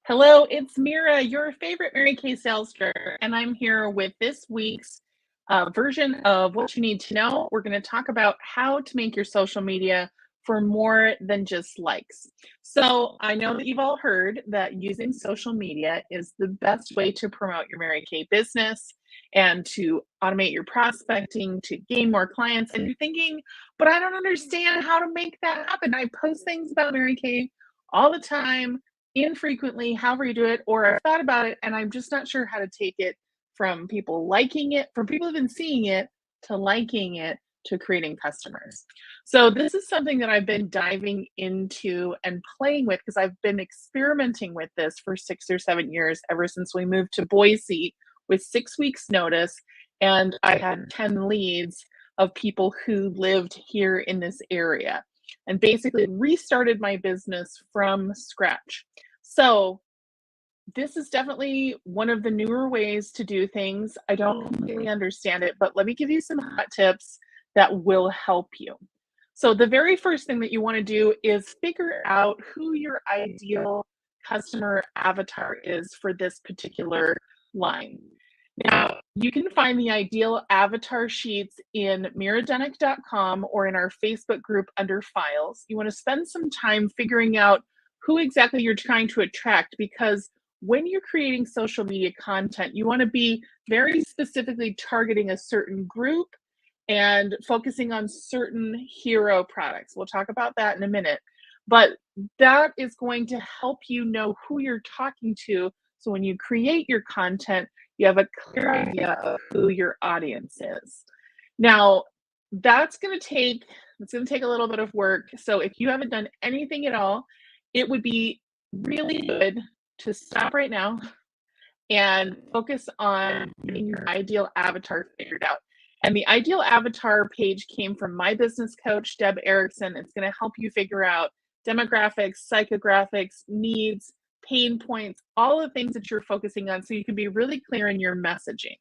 Hello, it's Mira, your favorite Mary Kay salesperson, and I'm here with this week's version of What You Need to Know. We're going to talk about how to make your social media for more than just likes. So, I know that you've all heard that using social media is the best way to promote your Mary Kay business and to automate your prospecting, to gain more clients. And you're thinking, but I don't understand how to make that happen. I post things about Mary Kay all the time infrequently, however you do it, or I've thought about it and I'm just not sure how to take it from people liking it, from people who've been seeing it, to liking it, to creating customers. So, this is something that I've been diving into and playing with because I've been experimenting with this for 6 or 7 years, ever since we moved to Boise with 6 weeks' notice. And I had 10 leads of people who lived here in this area and basically restarted my business from scratch. So, this is definitely one of the newer ways to do things. I don't completely understand it, but let me give you some hot tips that will help you. So, the very first thing that you want to do is figure out who your ideal customer avatar is for this particular line. Now, you can find the ideal avatar sheets in miradenic.com or in our Facebook group under files. You want to spend some time figuring out who exactly you're trying to attract, because when you're creating social media content, you want to be very specifically targeting a certain group and focusing on certain hero products. We'll talk about that in a minute. But that is going to help you know who you're talking to. So when you create your content, you have a clear idea of who your audience is. Now, that's going to take a little bit of work. So if you haven't done anything at all, it would be really good to stop right now and focus on getting your ideal avatar figured out. And the ideal avatar page came from my business coach, Deb Erickson. It's going to help you figure out demographics, psychographics, needs, pain points, all the things that you're focusing on so you can be really clear in your messaging.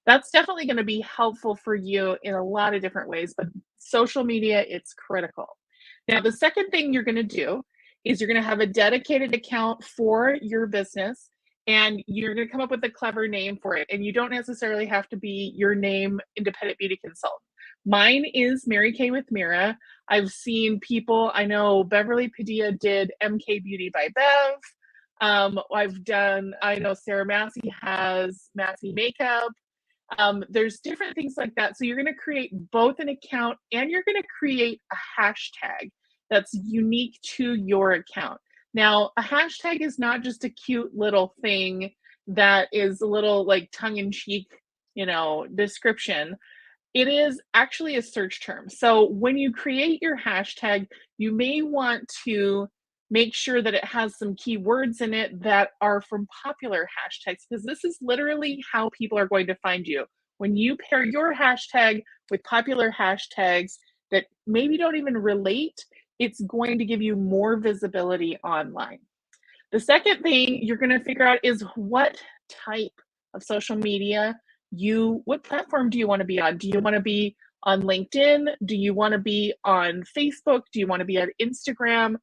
That's definitely going to be helpful for you in a lot of different ways, but social media, it's critical. Now, the second thing you're going to do is you're going to have a dedicated account for your business, and you're going to come up with a clever name for it. And you don't necessarily have to be your name, Independent Beauty Consultant. Mine is Mary Kay with Mira. I've seen people, I know Beverly Padilla did MK Beauty by Bev. I know Sarah Massey has Massey Makeup. There's different things like that. So you're going to create both an account and you're going to create a hashtag that's unique to your account. Now, a hashtag is not just a cute little thing that is a little like tongue-in-cheek, description. It is actually a search term. So when you create your hashtag, you may want to make sure that it has some keywords in it that are from popular hashtags, because this is literally how people are going to find you. When you pair your hashtag with popular hashtags that maybe don't even relate, it's going to give you more visibility online. The second thing you're going to figure out is what type of social media what platform do you want to be on? Do you want to be on LinkedIn? Do you want to be on Facebook? Do you want to be on Instagram?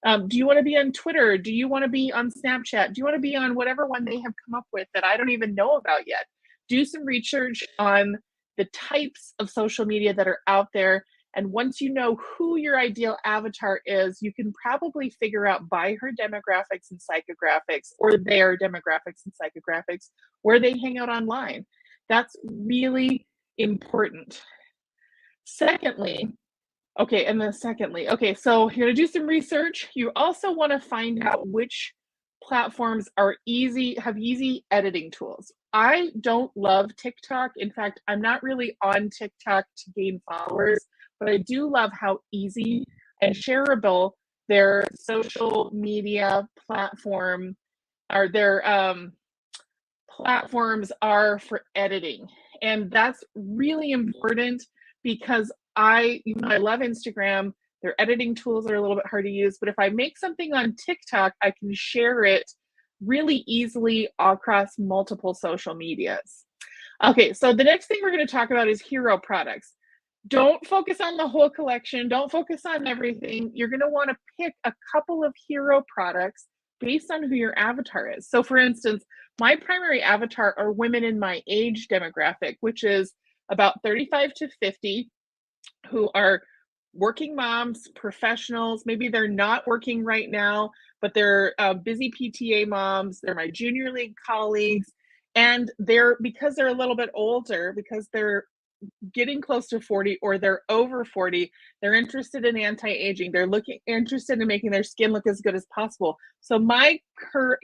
Do you want to be on Twitter? Do you want to be on Snapchat? Do you want to be on whatever one they have come up with that I don't even know about yet? Do some research on the types of social media that are out there. And once you know who your ideal avatar is, you can probably figure out by her demographics and psychographics, or their demographics and psychographics, where they hang out online. That's really important. Secondly, so you're going to do some research. You also want to find out which platforms have easy editing tools. I don't love TikTok. In fact, I'm not really on TikTok to gain followers, but I do love how easy and shareable their social media platform or their platforms are for editing. And that's really important because I love Instagram. Their editing tools are a little bit hard to use, but if I make something on TikTok, I can share it really easily across multiple social medias. Okay, so the next thing we're going to talk about is hero products. Don't focus on the whole collection. Don't focus on everything. You're going to want to pick a couple of hero products based on who your avatar is. So, for instance, my primary avatar are women in my age demographic, which is about 35 to 50, who are working moms, professionals. Maybe they're not working right now, but they're busy PTA moms. They're my junior league colleagues. And they're, because they're a little bit older, because they're getting close to 40 or they're over 40, they're interested in anti-aging. They're looking interested in making their skin look as good as possible. So my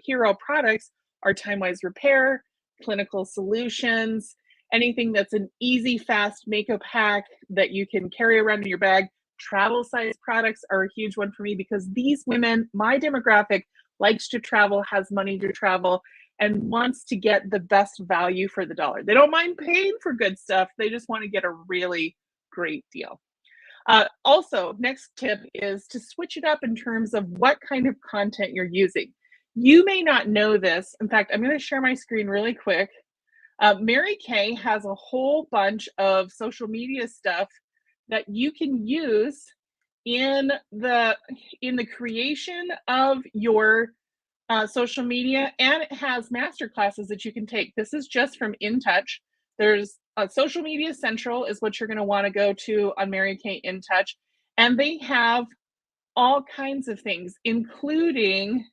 hero products are Time Wise Repair, Clinical Solutions, anything that's an easy, fast makeup hack that you can carry around in your bag. Travel size products are a huge one for me because these women, my demographic, likes to travel, has money to travel, and wants to get the best value for the dollar. They don't mind paying for good stuff. They just want to get a really great deal. Also, next tip is to switch it up in terms of what kind of content you're using. You may not know this. In fact, I'm going to share my screen really quick. Mary Kay has a whole bunch of social media stuff that you can use in the creation of your social media, and it has master classes that you can take. This is just from In Touch. There's Social Media Central is what you're going to want to go to on Mary Kay In Touch, and they have all kinds of things, including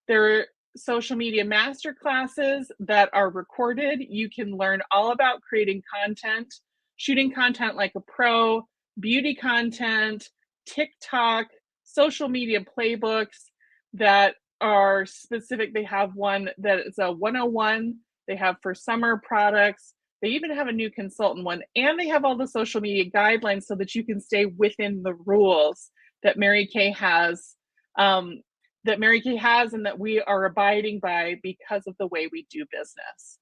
their social media master classes that are recorded. You can learn all about creating content, shooting content like a pro, beauty content, TikTok, social media playbooks that are specific. They have one that is a 101 they have for summer products. They even have a new consultant one, and they have all the social media guidelines so that you can stay within the rules that Mary Kay has, and that we are abiding by because of the way we do business.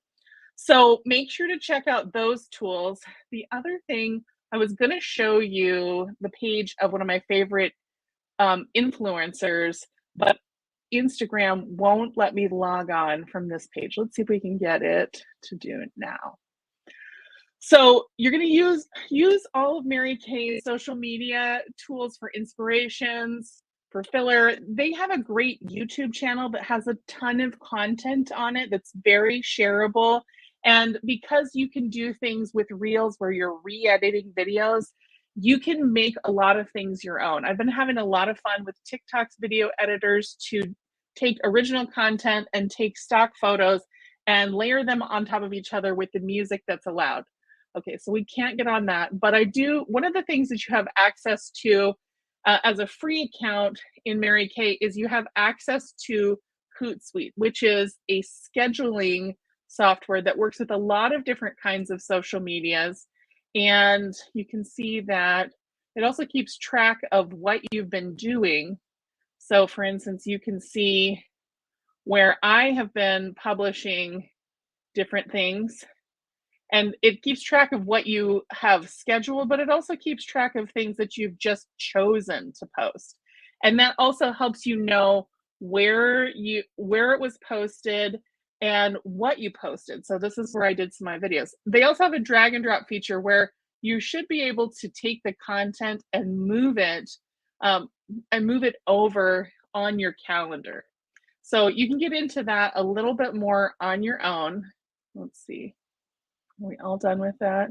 So make sure to check out those tools. The other thing, I was going to show you the page of one of my favorite influencers, but Instagram won't let me log on from this page. Let's see if we can get it to do it now. So you're going to use all of Mary Kay's social media tools for inspirations, for filler. They have a great YouTube channel that has a ton of content on it that's very shareable. And because you can do things with Reels where you're re-editing videos, you can make a lot of things your own. I've been having a lot of fun with TikTok's video editors to take original content and take stock photos and layer them on top of each other with the music that's allowed. Okay, so we can't get on that, but I do. One of the things that you have access to as a free account in Mary Kay is you have access to Hootsuite, which is a scheduling software that works with a lot of different kinds of social medias. And you can see that it also keeps track of what you've been doing. So for instance, you can see where I have been publishing different things, and it keeps track of what you have scheduled, but it also keeps track of things that you've just chosen to post. And that also helps you know where it was posted and what you posted. So this is where I did some of my videos. They also have a drag and drop feature where you should be able to take the content and move it over on your calendar. So you can get into that a little bit more on your own. Let's see. Are we all done with that?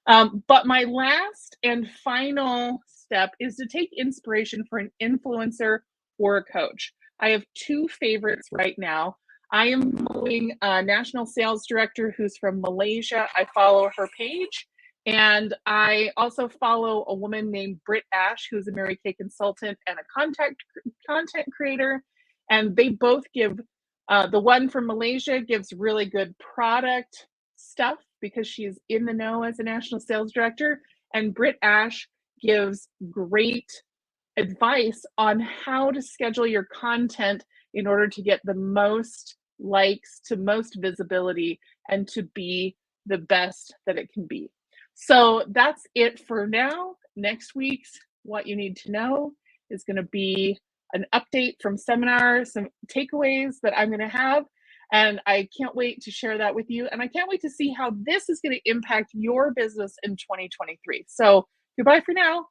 But my last and final step is to take inspiration for an influencer or a coach. I have two favorites right now. I am following a national sales director who's from Malaysia. I follow her page. And I also follow a woman named Britt Ash, who's a Mary Kay consultant and a content creator. And they both give, the one from Malaysia gives really good product stuff because she's in the know as a national sales director. And Britt Ash gives great advice on how to schedule your content in order to get the most likes, to most visibility, and to be the best that it can be. So that's it for now. Next week's What You Need to Know is going to be an update from seminars, some takeaways that I'm going to have. And I can't wait to share that with you. And I can't wait to see how this is going to impact your business in 2023. So goodbye for now.